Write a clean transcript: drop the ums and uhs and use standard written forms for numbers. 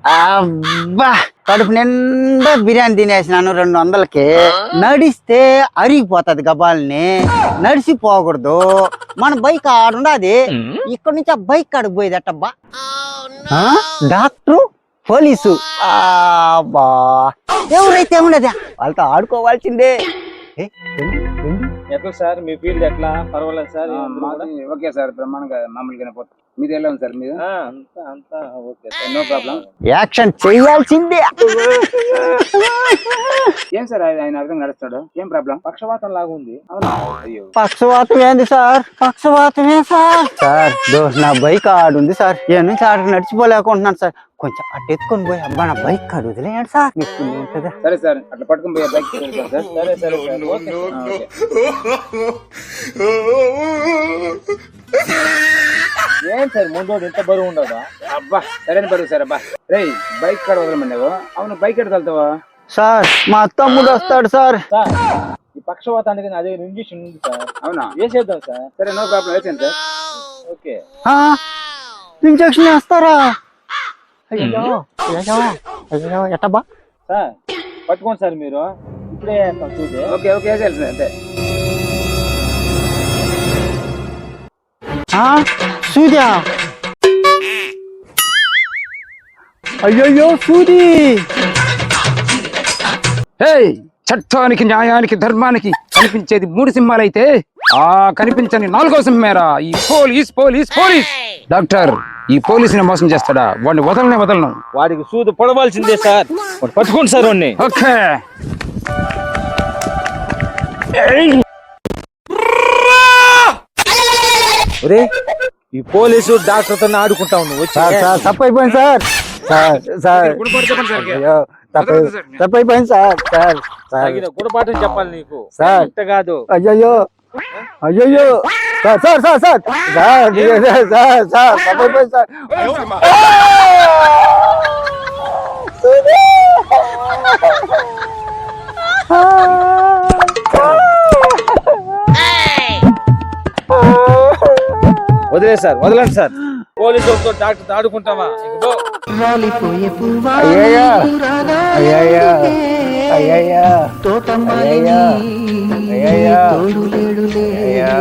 అబ్బా కడుపు నిండా బిర్యానీ తినేసినాను 200కి. నడిస్తే అరిగిపోతుంది గబాల్ని, నడిసిపోకూడదు. మన బైక్ ఆడుండది, ఇక్కడ నుంచి ఆ బైక్ ఆడికి పోయేది అట్టబ్బా. డాక్టరు పోలీసు అబ్బా ఎవరైతే ఉండదా వాళ్ళతో ఆడుకోవాల్సిందే. ఎట్లా సార్ మీ ఫీల్డ్ ఎట్లా? పర్వాలేదు సార్. ఓకే సార్, బ్రహ్మాండంగా మామూలుగానే పోతుంది. మీది ఎలా ఉంది సార్? మీద అంతా okay sir, no problem. Action చేయాల్సిందే. ఏం సార్ ఆయన అర్థం నడుస్తాడు? ఏం ప్రాబ్లం? పక్షవాతం లాగా ఉంది. అవునా? అయ్యో, పక్షవాతం ఏంది సార్? పక్షవాతమే సార్. సార్ నా బైక్ ఆడుంది సార్, ఏ నుంచి ఆడ నడిచిపోలేకుంటున్నాను సార్. కొంచెం అటు ఎత్తుకొని పోయి అబ్బా నా బైక్ ఆడు వదిలేయండి సార్, మీకు ఉంటుందా? సరే సార్, అట్లా పట్టుకుని పోయే బైక్ సార్. సరే సరే సార్, ఓకే. ఏం సార్ ముందు ఎంత బరువు ఉండదా? అబ్బా సరైన బరువు సార్. అబ్బా రే, బైక్ కాడ వదలమన్నావు. అవును, బైక్ ఎక్కడ వెళ్తావా? సార్ మా తమ్ముడు వస్తాడు సార్. సార్ ఈ పక్షవాతానికి నా దగ్గర ఇంజక్షన్ ఉంది సార్. అవునా? వేసేద్దాం సార్. సరే, నో ప్రాబ్లం, వేసాను సార్. ఓకే. ఇంజక్షన్ వేస్తారా? అయ్యో అయ్యో అయ్యో ఎట్టబ్బా. సార్ పట్టుకోండి సార్, మీరు ఇప్పుడే వేస్తాం చూసి. ఓకే ఓకే, వేసేయాలి సార్ అంతే. సూద్యా? అయ్యయ్యో సూది. చట్టానికి, న్యాయానికి, ధర్మానికి కనిపించేది 3 సింహాలైతే ఆ కనిపించని 4వ సింహమేరా ఈ పోలీస్. పోలీస్ పోలీస్ డాక్టర్ ఈ పోలీసుని మోసం చేస్తాడా? వాడిని వదలను. వాడికి సూది పొడవాల్సిందే సార్. పట్టుకోండి సార్ వాడిని. ఓకే. ఒరే, ఈ పోలీసు డాక్టర్ తో ఆడుకుంటా ఉన్నావు. తప్పైపోయింది సార్. సార్ తప్పైపోయింది సార్. గుణపాఠం చెప్పాలి నీకు సార్. కాదు. అయ్యయ్యో అయ్యయ్యో sir sir sir sir sir sir sir తప్పైపోయింది సార్. వదిలే సార్, వదలండి సార్. పోలీసులతో డాక్టర్ ఆడుకుంటావా? అయ్యయ్యా అయ్యయ్యా అయ్యయ్యా అయ్యయ్యా అయ్యయ్యా అయ్యయ్యా